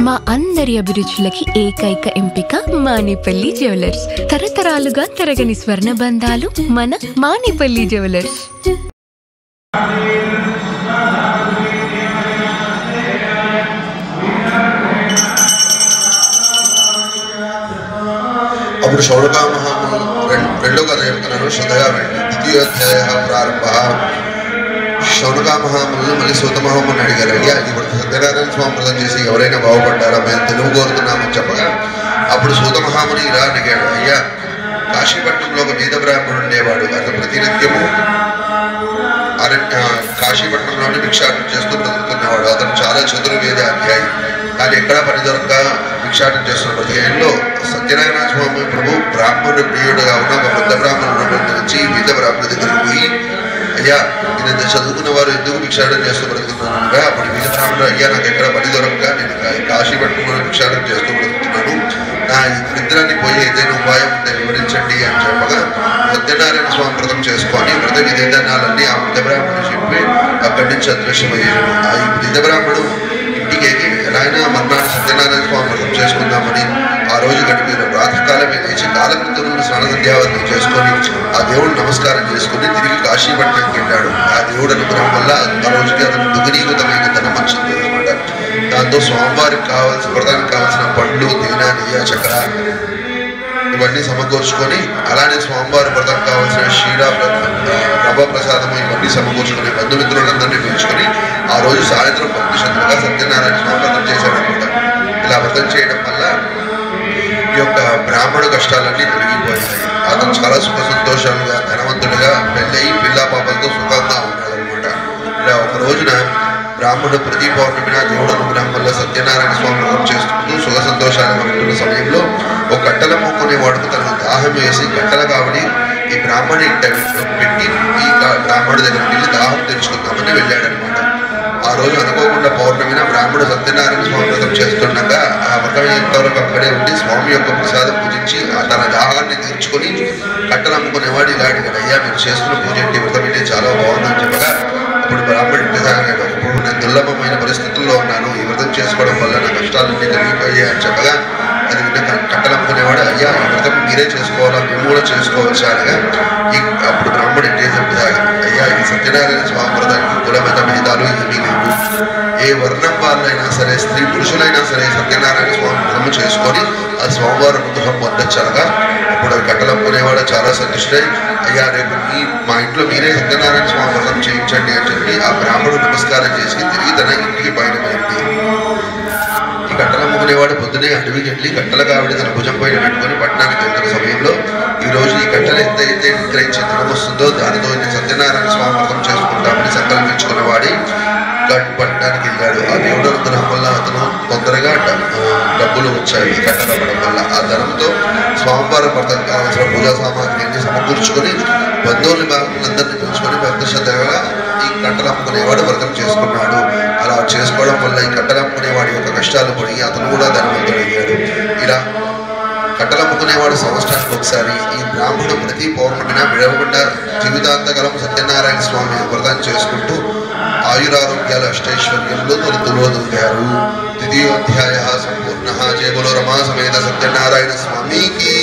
మా అందరి అభిరుచులకి ఏకైక ఎంపిక మానేపల్లి జ్యువెలర్స్. తరతరాలుగా తరగని స్వర్ణ బంధాలు మన మానేపల్లి జ్యువెలర్స్. అప్పుడు షౌడకామహాము రెండో కథ చెప్తున్నాను, శ్రద్ధగా వినండి. ద్వితీయోధ్యాయ ప్రారంభ. శౌనకామహాములు మళ్ళీ సూతమహాముని అడిగారు, అయ్యా ఇప్పుడు సత్యనారాయణ స్వామి వ్రతం చేసి ఎవరైనా బాగుపడ్డారా, మేము తెలుగు కోరుతున్నామని చెప్పగా అప్పుడు సూతమహాముని ఇలా అడిగాడు, అయ్యా కాశీపట్నంలో ఒక వేద బ్రాహ్మణుడు ఉండేవాడు. అతను ప్రతినిత్యము కాశీపట్నంలోనే భిక్షాటన చేస్తూ బ్రతుకుతున్నవాడు. అతను చాలా చతుర్వేద అధ్యాయి, కానీ ఎక్కడా పని దొరక భిక్షాటన చేస్తున్న ప్రతిలో సత్యనారాయణ స్వామి ప్రభు బ్రాహ్మణుడు ప్రియుడుగా ఉన్న ఒక వృద్ధ బ్రాహ్మణుడు నుంచి వేద బ్రాహ్మణుడి దగ్గరికి పోయి, అయ్యా నేను చదువుకున్న వారు ఎందుకు భిక్షాటన చేస్తూ బ్రతుకుతున్నానుగా. అప్పుడు వేద బ్రాహ్మణుడు, అయ్యా నాకు ఎక్కడ పని దొరక నేను కాశీపట్నంలో భిక్షాటన చేస్తూ బ్రతుకుతున్నాను, నా నిద్రాన్ని పోయి ఏదైనా ఉపాయం ఉంటే వివరించండి అని చెప్పగా సత్యనారాయణ స్వామి వ్రతం చేసుకొని వ్రత విధానాలన్నీ ఆ వృద్ధ బ్రాహ్మణుడు చెప్పి అక్కడి నుంచి అదృశ్యమయ్యాడు. ఆ వృద్ధ బ్రాహ్మణుడు ఇంటికి ఎలా అయినా మర్నాడు సత్యనారాయణ స్వామి వ్రతం చేసుకుందామని ఆ రోజు గడిపిన ప్రాతకాలమే లేచి కాలకృతులను స్నాన సంధ్యావందనం చేసుకొని ఆ దేవుడు నమస్కారం చేసుకుని తిరిగి కాశీపట్నంకి వెళ్ళాడు. ఆ దేవుడు అనుగ్రహం వల్ల ఆ రోజుకి అతను దుగ్నీకృతమైన ధనం వచ్చింది అనమాట. దాంతో స్వామివారికి కావాల్సిన వ్రతానికి కావాల్సిన పండ్లు, తేనె, నెయ్యి, చక్కెర ఇవన్నీ సమకూర్చుకొని, అలానే స్వామివారి వ్రతం కావాల్సిన క్షీర, రవ్వ ప్రసాదము ఇవన్నీ సమకూర్చుకొని బంధుమిత్రులందరినీ పిలుచుకొని ఆ రోజు సాయంత్రం భక్తి శ్రద్ధగా సత్యనారాయణ స్వామి వ్రతం చేశాడనమాట. ఇలా వ్రతం చేయడం వల్ల ఈ యొక్క బ్రాహ్మణ కష్టాలన్నీ తొలగిపోయాయి. అతను చాలా సుఖ సంతోషాలుగా ధనవంతుడిగా పెళ్ళయి పిల్లా పాపలతో సుఖంగా ఉన్నాడు అనమాట. ఇలా ఒక రోజున బ్రాహ్మణుడు ప్రతి పౌర్ణమిన దేవుడు అనుగ్రహం వల్ల సత్యనారాయణ స్వామి వ్రతం చేసుకుంటూ సుఖ సంతోషాలుగా ఉంటున్న సమయంలో ఒక కట్టెల మొక్కునే వాడుకు తనకు దాహం వేసి కట్టెల కావడి ఈ బ్రాహ్మణి ఇంట పెట్టి ఈ బ్రాహ్మణుడి దగ్గరికి వెళ్ళి దాహం తెచ్చుకుందామని వెళ్ళాడనమాట. ఆ రోజు అనుకోకుండా పౌర్ణమిన బ్రాహ్మణుడు సత్యనారాయణ స్వామి వ్రతం చేస్తుండగా ఆ వ్రతం ఎంతవరకు అక్కడే ఉండి స్వామి యొక్క ప్రసాదం పూజించి తన దాహాన్ని తీర్చుకొని కట్టెలు అమ్ముకునేవాడు ఇలా అడిగాడు, అయ్యా మీరు చేస్తున్న పూజ ఏంటి, వ్రతం ఏంటి, చాలా బాగుందని చెప్పగా అప్పుడు బ్రాహ్మణుడు ఇంటి తాగాడు. ఇప్పుడు నేను దుర్లభమైన పరిస్థితుల్లో ఉన్నాను, ఈ వ్రతం చేసుకోవడం వల్ల నా కష్టాలన్నీ తొలగిపోయాయి అని చెప్పగా అది విన్న కట్టెలు అమ్ముకునేవాడు, అయ్యా ఈ వ్రతం మీరే చేసుకోవాలా, మేము కూడా చేసుకోవచ్చు అనగా అప్పుడు బ్రాహ్మణుడు ఇంటి చెప్తాడు, అయ్యా ఈ సత్యనారాయణ స్వామి వ్రతానికి కులమత భేదాలు ఏమీ లేవు, ఏ వర్ణం వాళ్ళైనా సరే స్త్రీ పురుషులైనా సరే సత్యనారాయణ స్వామి వ్రతం చేసుకొని ఆ స్వామివారి అనుగ్రహం పొందొచ్చనగా అప్పుడు అది కట్టెలు అమ్ముకునేవాడు చాలా సంతుష్టై, అయ్యా రేపు మా ఇంట్లో మీరే సత్యనారాయణ స్వామి వ్రతం చేయించండి అని చెప్పి ఆ బ్రాహ్మణుడు నమస్కారం చేసి తిరిగి తన ఇంటికి బయటపడింది. ఈ కట్టెలు అమ్ముకునేవాడు పొద్దునే అడవికి వెళ్ళి కట్టెల కావిడి తన భుజం పైన పెట్టుకొని పట్టణానికి వెళ్తున్న సమయంలో ఈ రోజు ఈ కట్టెలు ఎంతైతే నిగ్రహించే ధనం వస్తుందో దానితో సత్యనారాయణ స్వామి వ్రతం చేసుకుంటామని సంకల్పించుకున్న వాడి పట్టణానికి వెళ్ళాడు. ఆ దేవుడు అనుగ్రహం వల్ల అతను తొందరగా డబ్బులు వచ్చాయి కట్టెలు అవ్వడం వల్ల. ఆ ధనంతో స్వామివారి వ్రతం కావాల్సిన పూజా సామాగ్రిని సమకూర్చుకొని బంధువులు బాగులందరినీ పిలుచుకొని పెద్ద శ్రద్ధగా ఈ కట్టెలు అమ్ముకునేవాడు వ్రతం చేసుకున్నాడు. అలా చేసుకోవడం వల్ల ఈ కట్టెలు అమ్ముకునేవాడి యొక్క కష్టాలు పడి అతను కూడా ధనవంతుడయ్యాడు. ఇలా కట్టెలు అమ్ముకునేవాడు సంవత్సరానికి ఒకసారి ఈ బ్రాహ్మణుడు ప్రతి పౌర్ణమిన విడవకుండా జీవితాంతకాలం సత్యనారాయణ స్వామి వ్రతం చేసుకుంటూ ఆయురారోగ్యాలు అష్టైశ్వర్యంలో తొలుతులోగారు. ద్వితీయోధ్యాయ సంపూర్ణ. జయ బోలో రమా సమేత సత్యనారాయణ స్వామికి.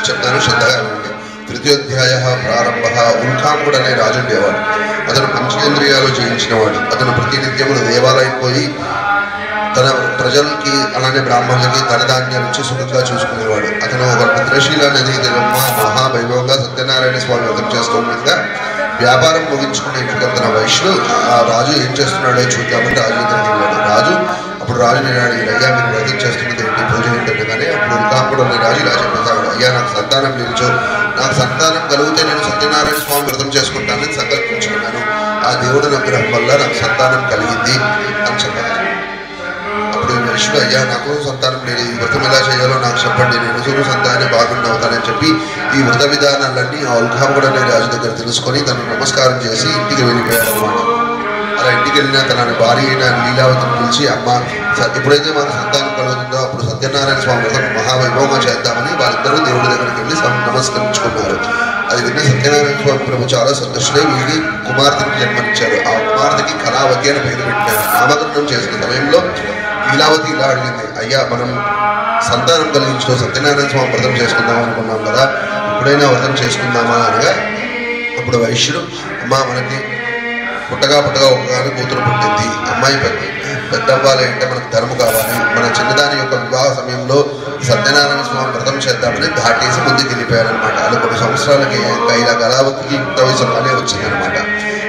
చెప్తాను శ్రద్ధగా. తృతీయోధ్యాయ ప్రారంభ. ఉల్కాంబుడు అనే రాజు ఉండేవాడు. అతను పంచేంద్రియాలు జయించినవాడు. అతను ప్రతినిత్యములు దేవాలయం పోయి తన ప్రజలకి అలానే బ్రాహ్మణులకి ధనధాన్యాలు ఇచ్చి సుఖంగా చూసుకునేవాడు. అతను ఒక భద్రశీల నది దగ్గర మహావైభవంగా సత్యనారాయణ స్వామి వ్రతం చేస్తుండగా వ్యాపారం ముగించుకునే ఇంటికి తన వైశ్యుడు ఆ రాజు ఏం చేస్తున్నాడో చూద్దామని రాజు దగ్గరికి వెళ్ళాడు. రాజు అప్పుడు రాజు నేను అడిగాడు, అయ్యా మీరు వ్రతం చేస్తున్నది ఏంటి, పూజ ఏంటంటే కానీ అప్పుడు ఉల్కాంబుడు అనే రాజు ఇలా చెప్పేశాడు, అయ్యా నాకు సంతానం నిలిచో, నాకు సంతానం కలిగితే నేను సత్యనారాయణ స్వామి వ్రతం చేసుకుంటానని సంకల్పించుకున్నాను. ఆ దేవుడు అనుగ్రహం వల్ల నాకు సంతానం కలిగింది అని చెప్పారు. అప్పుడు వైశ్యుడు, అయ్యా నాకు సంతానం లేదు, ఈ వ్రతం ఎలా చేయాలో నాకు చెప్పండి, నేను సంతానం బాగుండవుతానని చెప్పి ఈ వ్రత విధానాలన్నీ ఆ ఉల్కాముడు అనే రాజు దగ్గర తెలుసుకొని తను నమస్కారం చేసి ఇంటికి వెళ్ళిపోయాడు అనమాట. అలా ఇంటికి వెళ్ళిన తన భార్య అయిన లీలావతిని పిలిచి, అమ్మ ఎప్పుడైతే మనకు సంతానం కలుగుతుందో అప్పుడు సత్యనారాయణ స్వామి వ్రతం మహావైభవంగా చేద్దామని వాళ్ళిద్దరూ దేవుడి దగ్గరికి వెళ్ళి నమస్కరించుకున్నారు. అది విన్న సత్యనారాయణ స్వామి ప్రభు చాలా సంతోషుడై వీరికి కుమార్తెకి జన్మనిచ్చారు. ఆ కుమార్తెకి కళావతి అని పేరు పెట్టారు. నామకరణం చేసిన సమయంలో లీలావతి ఇలా అడిగింది, అయ్యా మనం సంతానం కలిగించుకో సత్యనారాయణ స్వామి వ్రతం చేసుకుందాం అనుకున్నాం కదా, ఎప్పుడైనా వ్రతం చేసుకుందామా అనగా అప్పుడు వైశ్యుడు, అమ్మ మనకి పుట్టగా ఒకగాను కూతురు పుట్టింది, అమ్మాయి పెద్ద అవ్వాలి అంటే మనకు ధర్మం కావాలి, మన చిన్నదాని యొక్క వివాహ సమయంలో సత్యనారాయణ స్వామి వ్రతం చేద్దామని దాటేసి ముందుకు వెళ్ళిపోయారనమాట. అలా కొన్ని సంవత్సరాలకి ఇలా కళావతికి యుక్త వయసు అలానే వచ్చిందనమాట.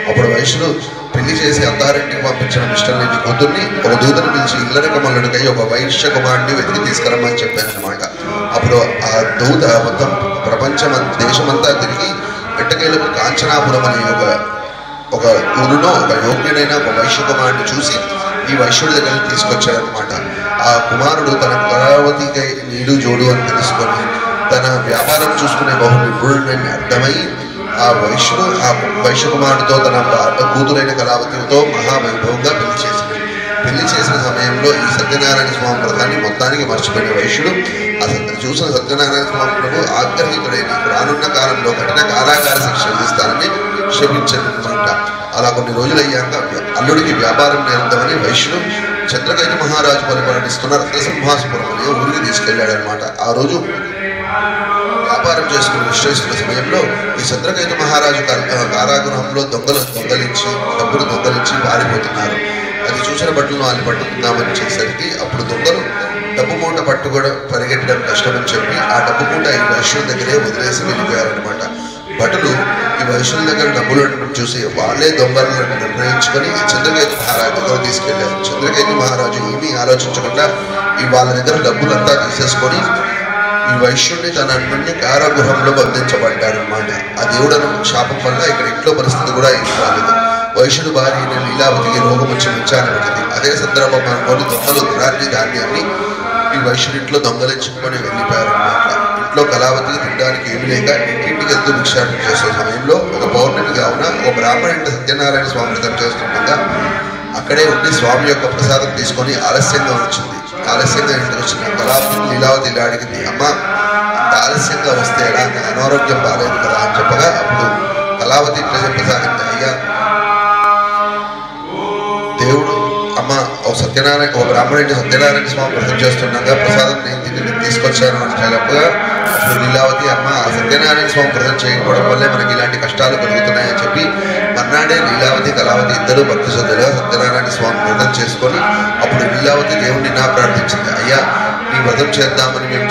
అప్పుడు వైశ్యుడు పెళ్లి చేసి అత్తారింటికి పంపించిన ఇష్టం లేని కూతుర్ని ఒక దూతను పిలిచి ఇల్లరిక మల్లుడికై ఒక వైశ్య కుమారుడిని వెతికి తీసుకురమ్మని చెప్పారనమాట. అప్పుడు ఆ దూత మొత్తం దేశమంతా తిరిగి ఎట్టకేలకు కాంచనాపురం అనే ఒక ఊరిలో ఒక యోగ్యుడైన ఒక వైశ్య కుమారుడిని చూసి ఈ వైశ్యుడి దగ్గరికి తీసుకొచ్చాడనమాట. ఆ కుమారుడు తన కళావతికై నీడు జోడు అని తెలుసుకొని తన వ్యాపారం చూసుకునే బహు నిపుణుడని అర్థమై ఆ వైశ్యుడు ఆ వైశ్య కుమారుడితో తన కూతురైన కళావతితో మహావైభవంగా పెళ్లి చేసిన సమయంలో ఈ సత్యనారాయణ స్వామి వ్రతాన్ని మొత్తానికి మర్చిపోయిన వైశ్యుడు అసలు చూసిన సత్యనారాయణ స్వామి ప్రభు ఆగ్రహితుడై నీకు రానున్న కాలంలో కఠిన కారాగార శిక్ష విధిస్తానని క్షమించనమాట. అలా కొన్ని రోజులు అయ్యాక అల్లుడికి వ్యాపారం నేర్పుదామని వైశ్యుడు చంద్రకేతు మహారాజు పరిపాలనిస్తున్న రత్నసింహాసుపురం అనే ఊరికి తీసుకెళ్లాడనమాట. ఆ రోజు వ్యాపారం చేసుకుని విశ్లేషిస్తున్న సమయంలో ఈ చంద్రకేతు మహారాజు కారాగృహంలో డబ్బులు దొంగలించి పారిపోతున్నారు. అది చూసిన బట్టలను వాళ్ళు పట్టుకుందామని చేసరికి అప్పుడు దొంగలు డబ్బు మూట పరిగెట్టడం కష్టమని చెప్పి ఆ డబ్బు మూట ఈ వైశ్యుల దగ్గరే వదిలేసి వెళ్ళిపోయారనమాట. భటులు ఈ వైశ్యుల దగ్గర డబ్బులు చూసి వాళ్ళే దొంగలను నిర్ణయించుకొని చంద్రకేతు మహారాజు దగ్గర తీసుకెళ్లారు. చంద్రకేతు మహారాజు ఏమీ ఆలోచించకుండా వాళ్ళ దగ్గర డబ్బులంతా తీసేసుకొని ఈ వైశ్యుడిని తన నుండి కారాగృహంలో బంధించబడ్డాడు అనమాట. ఆ దేవుడను శాపం వల్ల ఇక్కడ ఇంట్లో పరిస్థితి కూడా ఏం కాలేదు. వైశ్యుడు భార్య అయిన లీలావతికి రోగం వచ్చి మంచాన పడింది. అదే సందర్భంగా కొన్ని దొంగలు ధాన్యాన్ని ఈ వైశ్యుడింట్లో దొంగలించుకొని వెళ్ళిపోయారన్నమాట. ఇంట్లో కళావతికి తినడానికి ఏమి లేక ఇంటింటికి వెళ్తూ భిక్షాటన చేసే సమయంలో ఒక పౌర్ణమి కావున ఒక బ్రాహ్మణుడి సత్యనారాయణ స్వామి వ్రతం చేస్తుండగా అక్కడే ఉండి స్వామి యొక్క ప్రసాదం తీసుకొని ఆలస్యంగా ఇంటికి వచ్చిన కళావతి లీలావతి ఇలా అడిగింది, అమ్మ ఇంత ఆలస్యంగా వస్తే ఎలా, అనారోగ్యం బాగాలేదు కదా అని చెప్పగా అప్పుడు కళావతి ఇట్లా చెప్పసాగింది, అయ్యా దేవుడు అమ్మ ఒక బ్రాహ్మణుడి సత్యనారాయణ స్వామి వ్రతం చేస్తుండగా ప్రసాదం నేను తీసుకొచ్చాను అని చెప్పగా అప్పుడు లీలావతి, అమ్మ ఆ సత్యనారాయణ స్వామి వ్రతం చేయకపోవడం వల్లే మనకి ఇలాంటి కష్టాలు కలుగుతున్నాయని చెప్పి మర్నాడే లీలావతి కళావతి ఇద్దరు భక్తి శ్రద్ధలుగా సత్యనారాయణ స్వామి వ్రతం చేసుకొని అప్పుడు లీలావతి దేవుడిని నా ప్రార్థించింది, అయ్యా నీ వ్రతం చేద్దామని మేము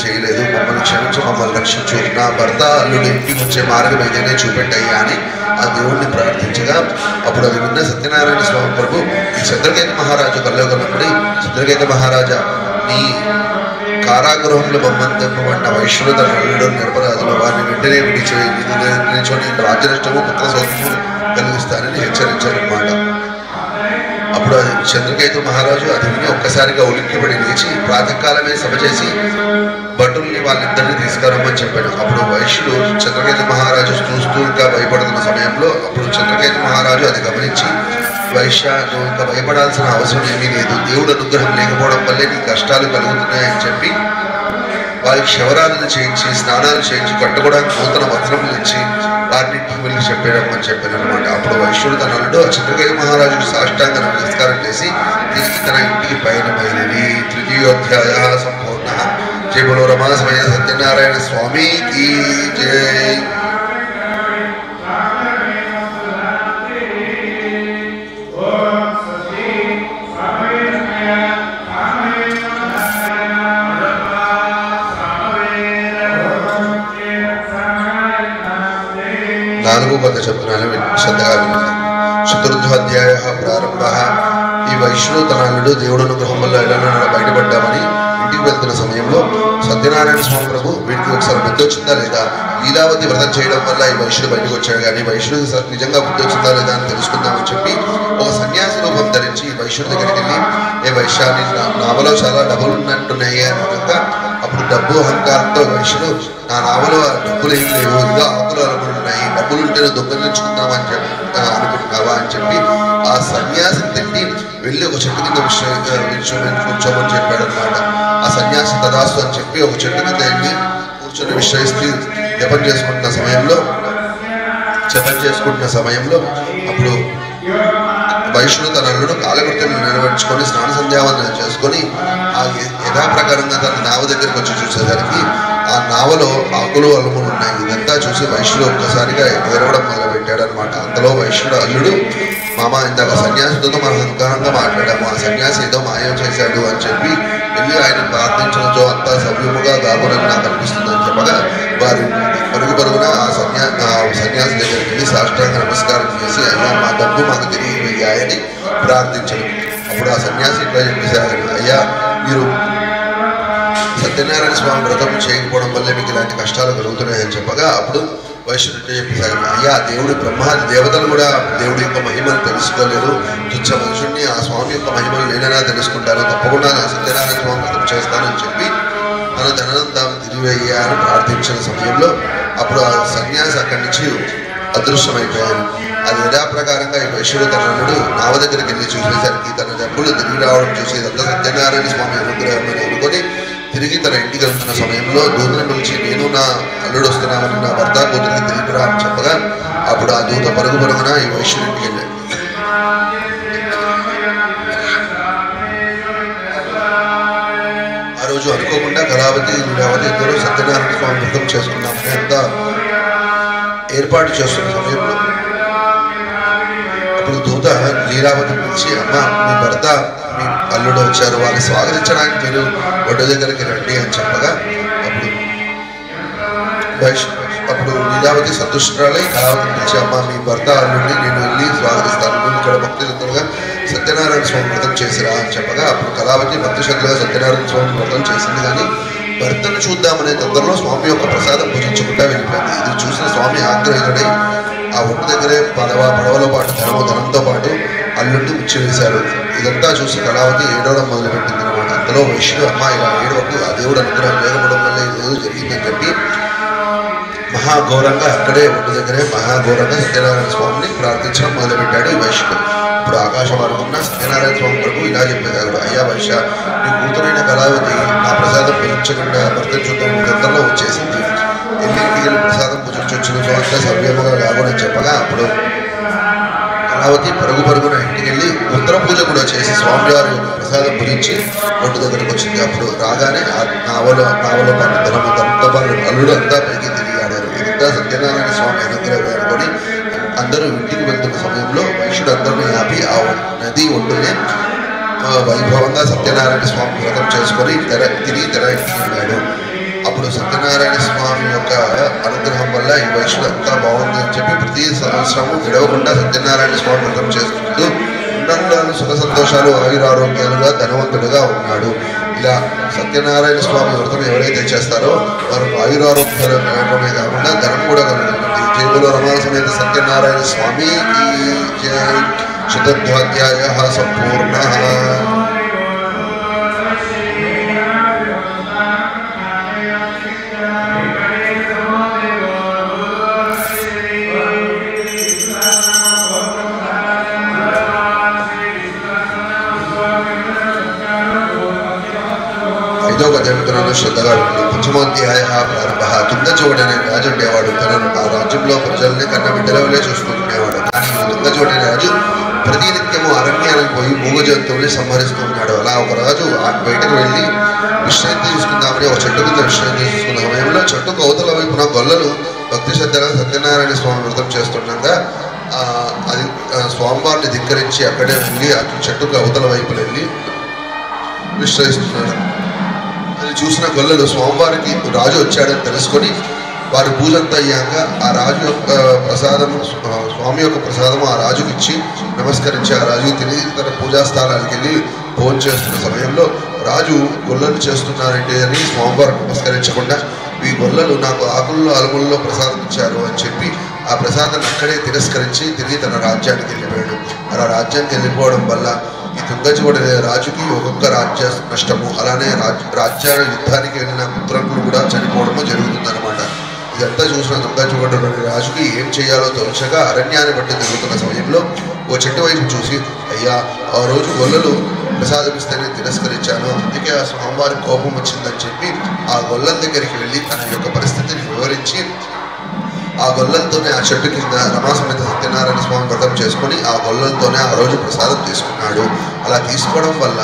చేయలేదు, మమ్మల్ని క్షమించి మమ్మల్ని రక్షించు, నా భర్త అల్లుడు ఇంటికి వచ్చే మార్గం ఏదైనా చూపెట్టయ్యా అని ఆ దేవుడిని ప్రార్థించగా అప్పుడు అది విన్న సత్యనారాయణ స్వామి ప్రభు ఈ చంద్రకేతు మహారాజు కల్లోకొన్నప్పుడు చంద్రకేత మహారాజా నీ కారాగృహంలో బొమ్మంతపడిన వైశ్యుడు తన అల్లుడు నిరపరాధులు వారిని వెంటనే నిలిచొని రాజ్యనష్టము పుత్ర సౌఖ్యము కలిగిస్తానని హెచ్చరించారన్నమాట. అప్పుడు అది చంద్రకేతు మహారాజు అది విని ఒక్కసారిగా ఉలిక్కిపడి లేచి ప్రాతకాలమే సభ చేసి భటుల్ని వాళ్ళిద్దరిని తీసుకురమ్మని చెప్పాడు. అప్పుడు వైశ్యుడు చంద్రకేతు మహారాజు చూస్తూ ఇంకా భయపడుతున్న సమయంలో అప్పుడు చంద్రకేతు మహారాజు అది గమనించి, వైశ్య నువ్వు ఇంకా భయపడాల్సిన అవసరం ఏమీ లేదు, దేవుడు అనుగ్రహం లేకపోవడం వల్లే నీ కష్టాలు కలుగుతున్నాయని చెప్పి వారికి క్షవరాలను చేయించి స్నానాలు చేయించి కట్టుకోవడానికి నూతన వస్త్రములు ఇచ్చి వారింటికి వెళ్ళి చెప్పారమ్మని చెప్పాను అనమాట. అప్పుడు వైశ్యుడు తన అల్లుడు చంద్రకేతు మహారాజుకు సాష్టాంగ నమస్కారం చేసి తిరిగి తన ఇంటికి పయనమైనది. తృతీయోధ్యాయ సంపూర్ణ. జై బలో రమా సమేత సత్యనారాయణ స్వామికి జై. నాలుగో పద చెప్తున్నాను, శ్రద్ధగా విన్నాను. చతుర్థోధ్యాయ ప్రారంభ. ఈ వైశ్యుడు తన అల్లుడు దేవుడు అనుగ్రహం వల్ల ఎలా బయటపడ్డామని ఇంటికి వెళ్తున్న సమయంలో సత్యనారాయణ స్వామి ప్రభు వీటికి ఒకసారి బుద్ధి వచ్చిందా లేదా, లీలావతి వ్రతం చేయడం వల్ల ఈ వైశ్యుడు బయటకు వచ్చాడు కానీ వైశ్యుడు నిజంగా బుద్ధి వచ్చిందా లేదా అని తెలుసుకుందామని చెప్పి ఒక సన్యాసి దీపం ధరించి వైశ్యుడి దగ్గరికి వెళ్ళి, ఏ వైశ్యాన్ని నావలో చాలా డబ్బులు ఉన్నట్టున్నాయి అని అనగా, అప్పుడు డబ్బు అహంకారంతో వైశ్యుడు, నా నావలో డబ్బులు ఏం లేవు, ఇంకా ఆకులు అలుములు ఉన్నాయి, డబ్బులు ఉంటేనే దొంగలించుకుందామని చెప్పి అనుకుంటున్నావా అని చెప్పి ఆ సన్యాసిని తిట్టి వెళ్ళి ఒక చెట్టు కింద కూర్చోమని చెప్పాడు అనమాట. ఆ సన్యాసి తదాస్తు అని చెప్పి ఒక చెట్టు కింద వెళ్ళి కూర్చొని విశ్రయిస్తూ జపం చేసుకుంటున్న సమయంలో అప్పుడు వైష్ణు తన అల్లుడు కాలకృత్యం నెరవేర్చుకొని స్నాన సంధ్యావందనం చేసుకొని ఆ యథాప్రకారంగా తన నావ దగ్గరికి వచ్చి చూసేసరికి ఆ నావలో ఆకులు అలుములు ఉన్నాయి. ఇదంతా చూసి వైష్ణుడు ఒక్కసారిగా ఎగరవడం మొదలుపెట్టాడు అనమాట. అంతలో వైష్ణుడు అల్లుడు, మామ ఇందాక సన్యాసితో మనం అహంకారంగా మాట్లాడాము, ఆ సన్యాసి ఏదో మాయం చేశాడు అని చెప్పి వెళ్ళి ఆయన ప్రార్థించడంతో అంతా సవ్యముగా కాకూడదని నాకు అనిపిస్తుంది అని చెప్పగా వారు పరుగున ఆ సన్యాసి దగ్గరికి వెళ్ళి సాష్టాంగ నమస్కారం చేసి, అయ్యా మా డబ్బు మాకు తిరిగి వెయ్యాయని ప్రార్థించడం. అప్పుడు ఆ సన్యాసి ఇట్లా చెప్పేశారు, అయ్యా మీరు సత్యనారాయణ స్వామి వ్రతం చేయకపోవడం వల్లే మీకు ఇలాంటి కష్టాలు కలుగుతున్నాయని చెప్పగా అప్పుడు వైశ్యుడు చెప్పేశారు, అయ్యా దేవుడు బ్రహ్మాది దేవతలు కూడా దేవుడి యొక్క మహిమను తెలుసుకోలేరు, తుచ్చ మనుషుడిని ఆ స్వామి యొక్క మహిమను నేనైనా తెలుసుకుంటాను, తప్పకుండా నా సత్యనారాయణ స్వామి వ్రతం చేస్తానని చెప్పి తన ధనం తాము తిరిగివేయ్యా అని ప్రార్థించిన సమయంలో అప్పుడు ఆ సన్యాసి అక్కడి నుంచి అదృశ్యమైపోయారు. అది యథాప్రకారంగా ఈ వైశ్యుడు తన అల్లుడు నావ దగ్గరికి వెళ్ళి చూసేసరికి తన డబ్బులు తిరిగి రావడం చూసి ఇదంతా సత్యనారాయణ స్వామి అనుగ్రహం అని అనుకొని తిరిగి తన ఇంటికి వెళ్తున్న సమయంలో దూతను పిలిచి, నేను నా అల్లుడు వస్తున్నామని నా భర్త కూతురికి తిరిగి రా అని చెప్పగా అప్పుడు ఆ దూత పరుగున ఈ వైశ్యుడి ఇంటికి వెళ్ళాడు. ఆ రోజు అనుకోకుండా కళావతి లీలావతి ఇద్దరు సత్యనారాయణ స్వామి వ్రతం చేసుకున్నామని అంతా ఏర్పాటు చేస్తున్న సమయంలో అప్పుడు దూత లీలావతి పిలిచి, అమ్మ మీ భర్త మీ అల్లుడు వచ్చారు, వారిని స్వాగతించడానికి మీరు ఒడ్డు దగ్గరికి రండి అని చెప్పగా అప్పుడు లీలావతి సంతుష్టురాలై కళావతి పిలిచి, అమ్మ మీ భర్త అల్లుడిని నేను వెళ్ళి స్వాగతిస్తాను, నువ్వు ఇక్కడ భక్తి శ్రద్ధలుగా సత్యనారాయణ స్వామి వ్రతం చేసిరా అని చెప్పగా అప్పుడు కళావతి భక్తి శ్రద్ధలుగా సత్యనారాయణ స్వామి వ్రతం చేసింది. కానీ భర్తను చూద్దామనే తొందరలో స్వామి యొక్క ప్రసాదం భుజించకుండా వెళ్ళిపోయింది. ఇది చూసిన స్వామి ఆగ్రహితుడై ఆ ఒడ్డు దగ్గరే పడవలో పాటు ధనంతో పాటు అల్లుడిని ముచ్చివేశారు. ఇదంతా చూసి కళావతి ఏడవడం మొదలుపెట్టింది అనమాట. అందులో వైష్ణు, అమ్మ ఇలా ఏడవకు, ఆ దేవుడు అనుగ్రహం లేకపోవడం వల్ల ఇదేదో జరిగిందని చెప్పి మహాఘోరంగా అక్కడే ఒడ్డు దగ్గరే మహాఘోరంగా సత్యనారాయణ స్వామిని ప్రార్థించడం మొదలుపెట్టాడు ఈ వైష్ణుడు. ఇప్పుడు ఆకాశమార్గంలో సత్యనారాయణ స్వామి వరకు ఇలా చెప్పేశారు, అయ్యా వైశ్య, నీ కూతురైన కళావతి నా ప్రసాదం భుజించకుండా భర్త చూద్దాం గంటల్లో వచ్చేసింది, ఎన్నింటికి ప్రసాదం భుజించొచ్చిన అంతా సవ్యముగా కాకూడని చెప్పగా అప్పుడు కళావతి పరుగున ఇంటికి వెళ్ళి ఉత్తర పూజ కూడా చేసి స్వామివారి ప్రసాదం భుజించి ఒడ్డు దగ్గరకు వచ్చింది. అప్పుడు రాగానే ఆ నావలో పాటు ధనంతో పాటు అల్లుడు అంతా పైకి తిరిగాడారు. ఇదంతా సత్యనారాయణ స్వామి అనుగ్రహం అనుకొని అందరూ ఇంటికి వెళ్తున్న సమయంలో వైశ్యుడు అందరినీ ఆపి ఆ నది ఒడ్డునే వైభవంగా సత్యనారాయణ స్వామి వ్రతం చేసుకొని తిరిగి తెర ఇంటికి వెళ్ళాడు. అప్పుడు సత్యనారాయణ స్వామి యొక్క అనుగ్రహం వల్ల ఈ వైశ్యుడు అంతా బాగుంది అని చెప్పి ప్రతి సంవత్సరము విడవకుండా సత్యనారాయణ స్వామి వ్రతం చేసుకుంటూ ఉన్నండాలు సుఖ సంతోషాలు ఆయురారోగ్యాలుగా ధనవంతుడుగా ఉన్నాడు. ఇలా సత్యనారాయణ స్వామి వ్రతం ఎవరైతే చేస్తారో వారు ఆయురారోగ్యాలు కలగడమే కాకుండా ధనం కూడా కలుగుతుంది. జయములో రమణ సమేత సత్యనారాయణ స్వామి శతధ్యాయ సంపూర్ణ. ఐదో గజమిత్రులను శ్రద్ధగా వింటూ పంచమోధ్యాయ ప్రారంభ. తుంగచోడు అనే రాజు ఉండేవాడు. తనను ఆ రాజ్యంలో ప్రజల్ని కన్నబిడ్డలవలే చూసుకుంటునేవాడు. కానీ తుంగచోడు అనే రాజు ప్రతినిత్యము అరణ్యానికి పోయి మూగ జంతువుల్ని సంహరిస్తూ ఉన్నాడు. అలా ఒక రాజు బయటకు వెళ్ళి విశ్రాంతి తీసుకుందామని ఒక చెట్టు కింద విశ్రాంతి తీసుకున్న సమయంలో చెట్టుకు అవతల వైపున గొల్లలు భక్తి శ్రద్ధగా సత్యనారాయణ స్వామి వ్రతం చేస్తుండగా అది స్వామివారిని ధిక్కరించి అక్కడే వెళ్ళి ఆ చెట్టుకు అవతల వైపున వెళ్ళి విశ్రయిస్తున్నాడు. అది చూసిన గొల్లలు స్వామివారికి రాజు వచ్చాడని తెలుసుకొని వారి పూజంతా అయ్యాక ఆ రాజు యొక్క ప్రసాదము స్వామి యొక్క ప్రసాదము ఆ రాజుకి ఇచ్చి నమస్కరించి ఆ రాజు తిరిగి తన పూజాస్థానానికి వెళ్ళి భోజనం చేస్తున్న సమయంలో రాజు గొల్లలు చేస్తున్నారంటే అని స్వామివారికి నమస్కరించకుండా ఈ గొల్లలు నాకు ఆకుల్లో అలుముల్లో ప్రసాదం ఇచ్చారు అని చెప్పి ఆ ప్రసాదాన్ని అక్కడే తిరస్కరించి తిరిగి తన రాజ్యానికి వెళ్ళిపోయాడు. అలా రాజ్యానికి వెళ్ళిపోవడం వల్ల ఈ తుంగజుడు అనే రాజుకి ఒక్కొక్క రాజ్య నష్టము, అలానే రాజ్యాల యుద్ధానికి వెళ్ళిన పుత్రులు కూడా చనిపోవడము జరుగుతుందన్నమాట. ఇదంతా చూసిన తుంగజుడు అనే రాజుకి ఏం చేయాలో తోచగా అరణ్యాన్ని బట్టి తిరుగుతున్న సమయంలో ఓ చెట్టు వైపు చూసి, అయ్యా ఆ రోజు గొల్లలు ప్రసాదం ఇస్తేనే తిరస్కరించాను, అందుకే ఆ స్వామివారి కోపం వచ్చిందని చెప్పి ఆ గొల్లం దగ్గరికి వెళ్ళి తన యొక్క పరిస్థితిని వివరించి ఆ గొల్లంతోనే ఆ చెట్టు కింద రమాసమేత సత్యనారాయణ స్వామి వ్రతం చేసుకొని ఆ గొల్లంతోనే ఆ రోజు ప్రసాదం తీసుకున్నాడు. అలా తీసుకోవడం వల్ల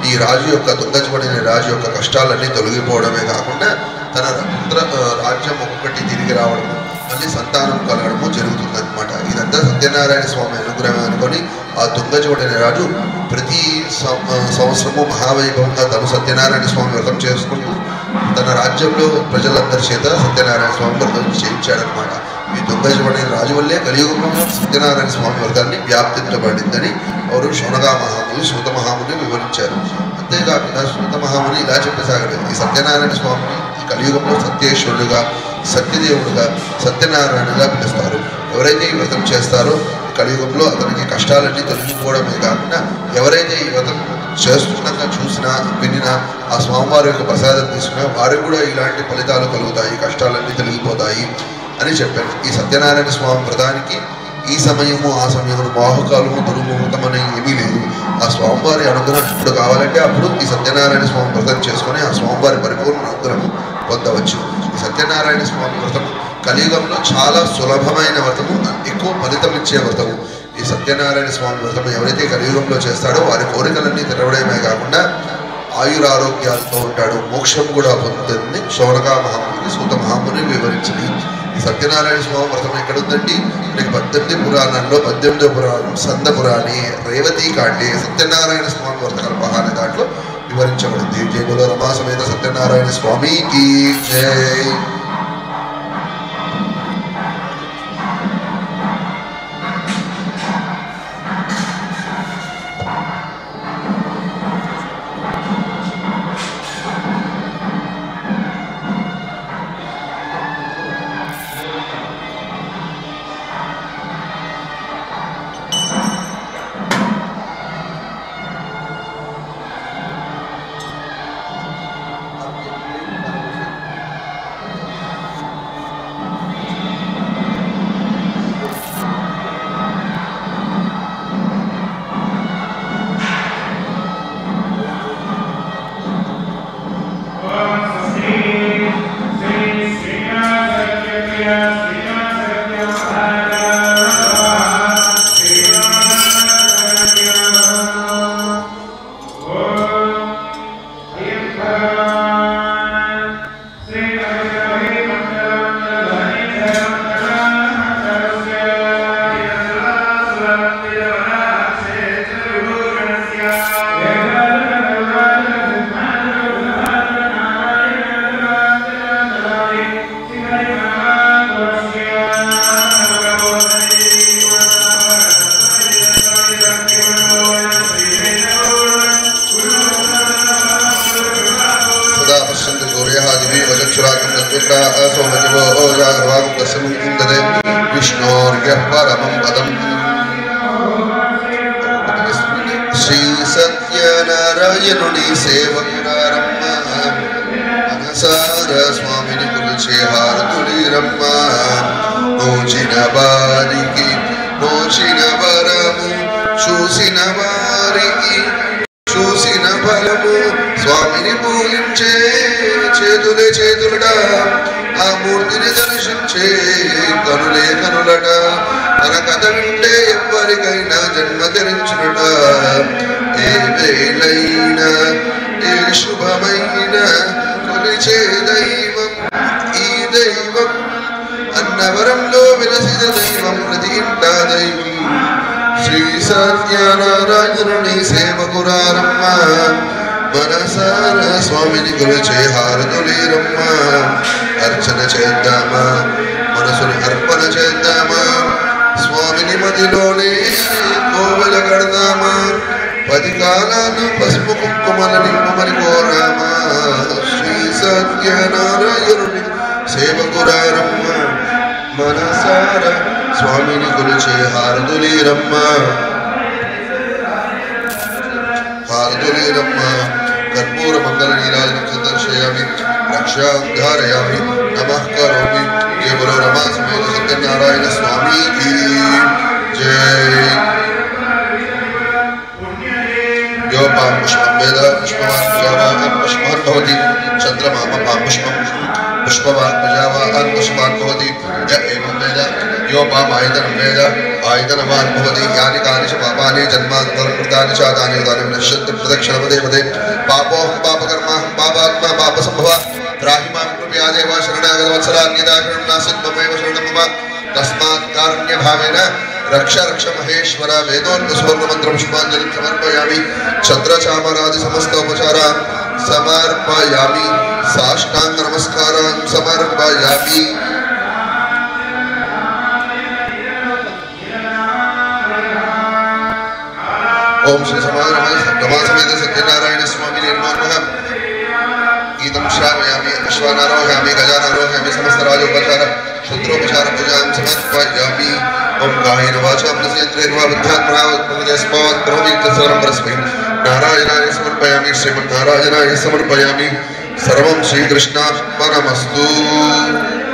ఈ రాజు యొక్క తుంగజుడనే రాజు యొక్క కష్టాలన్నీ తొలగిపోవడమే కాకుండా తన రాజ్యం ఒక్కొక్కటి తిరిగి రావడము, మళ్ళీ సంతానం కలగడము జరుగుతుందన్నమాట. ఇదంతా సత్యనారాయణ స్వామి అనుగ్రహం అనుకొని ఆ తుంగజుడనే రాజు ప్రతి సంవత్సరము మహావైభవంగా తను సత్యనారాయణ స్వామి వ్రతం చేసుకుంటూ తన రాజ్యంలో ప్రజలందరి చేత సత్యనారాయణ స్వామి వ్రతం చేయించాడనమాట. ఈ తుంగజుడనే రాజు వల్లే కలియుగంలో సత్యనారాయణ స్వామి వ్రతాన్ని వ్యాప్తించబడిందని ఎవరు శౌనగా మహాముని సూత మహాముని వివరించారు. అంతేకాకుండా సూత మహాముని ఇలా చెప్పసాగాడు, ఈ సత్యనారాయణ స్వామిని ఈ కలియుగంలో సత్యేశ్వరుడుగా, సత్యదేవుడుగా, సత్యనారాయణగా పిలుస్తారు. ఎవరైతే ఈ వ్రతం చేస్తారో కలియుగంలో అతనికి కష్టాలన్నీ తొలగిపోవడమే కాకుండా ఎవరైతే ఈ వ్రతం చేస్తున్నాక చూసినా వినినా ఆ స్వామివారి యొక్క ప్రసాదం తీసుకున్నా వారికి కూడా ఇలాంటి ఫలితాలు కలుగుతాయి, కష్టాలన్నీ తొలగిపోతాయి అని చెప్పారు. ఈ సత్యనారాయణ స్వామి వ్రతానికి ఈ సమయము ఆ సమయము బాహుకాలము దుర్ముహూర్తం అనేది ఏమీ లేదు. ఆ స్వామివారి అనుగ్రహం ఎప్పుడు కావాలంటే అప్పుడు ఈ సత్యనారాయణ స్వామి వ్రతం చేసుకొని ఆ స్వామివారి పరిపూర్ణ అనుగ్రహం పొందవచ్చు. ఈ సత్యనారాయణ స్వామి వ్రతం కలియుగంలో చాలా సులభమైన వ్రతము, ఎక్కువ ఫలితం ఇచ్చే వ్రతము. ఈ సత్యనారాయణ స్వామి వ్రతం ఎవరైతే కలియుగంలో చేస్తాడో వారి కోరికలన్నీ తెరవడమే కాకుండా ఆయురారోగ్యాలతో ఉంటాడు, మోక్షం కూడా పొందుతుంది. శౌనకా మహాముని సూత మహాముని వివరించింది. ఈ సత్యనారాయణ స్వామి వ్రతం ఎక్కడుందండి? మనకి 18 పురాణాల్లో 18వ పురాణం సంద పురాణి రేవతి కాండే సత్యనారాయణ స్వామి వ్రతకల్ప అనే దాంట్లో వివరించబడింది. జై బోలో రమా సమేత సత్యనారాయణ స్వామికి జై. విష్ణోర్య పరమం పదం. శ్రీ సత్యనారాయణుని సేవకురారమ్మ మనసార స్వామిని కొలిచే హారతులీరమ్మ. నోచిన వారికి నోచిన వరము చూసిన వారికి చూసిన ఫలము స్వామిని పూజించే చేతులే చేతులట. ఆ మూర్తిని దర్శించే కనులే కనులట. తన కథ వింటే ఎవరికైనా జన్మ ధరించునట. ఏ వేళైనా ఏ శుభమైన కొలిచే దైవం ఈ దైవం. అన్నవరంలో విలసిన దైవం ప్రతి ఇంట దైవం. శ్రీ సత్యనారాయణుని సేవకురారమ్మ మనసార స్వామిని కొలిచే హారతులీరమ్మ. అర్చన చేద్దామా, మనసుని అర్పణ చేద్దామా, స్వామిని మదిలోనే కోవెల కడదామా. 10 కాలాలు పసుపు కుంకుమల నింపమని కోరామా. శ్రీ సత్యనారాయణుని సేవకురారమ్మ మనసార స్వామిని కొలిచే హారతులీరమ్మ హారతులీరమ్మ कर्पूर मंगल नीराजनं संदर्शयामि रक्षां धारयामि नमः करोमि जय बोलो रमा समेत सत्यनारायण स्वामी की जय। यो पां पुष्पं वेद पुष्पवान् प्रजावान् पुष्पवान् भवति चन्द्रमा पां पुष्पं पुष्पवान् प्रजावान् पुष्पवान् भवति य एवं वेद यो पां आयतनं वेद आयतनवान् भवति यानि कानि च पापानि जन्मान्तरकृतानि च तानि तानि नश्यन्ति प्रदक्षिणपदे पदे पापोऽहं पापकर्माहं पापात्मा पापसम्भवा त्राहि मां कृपया देव शरणागतवत्सला अन्यथा शरणं नास्ति त्वमेव शरणं मम तस्मात् कारुण्यभावेन रक्ष रक्ष महेश्वर वेदोन्नस्वर्णमन्त्रपुष्पाञ्जलिं समर्पयामि छत्रचामरादि समस्त उपचारान् समर्पयामि साष्टांग नमस्कारान् समर्पयामि। ओम श्री रमा समेत सत्यनारायण स्वामी निर्मोह गीतं श्रावयामि अश्वानारोहयामि गजानारोहयामि समस्त राजोपचार शूद्रोपचार पूजां समर्पयामि। ओम कायेन वाचा मनसेन्द्रियैर्वा बुद्ध्यात्मना उपदेशपात् करोमि तत्सर्वं परस्मै नारायणाय समर्पयामि श्रीमन्नारायणाय समर्पयामि। सर्वं श्रीकृष्णार्पणमस्तु।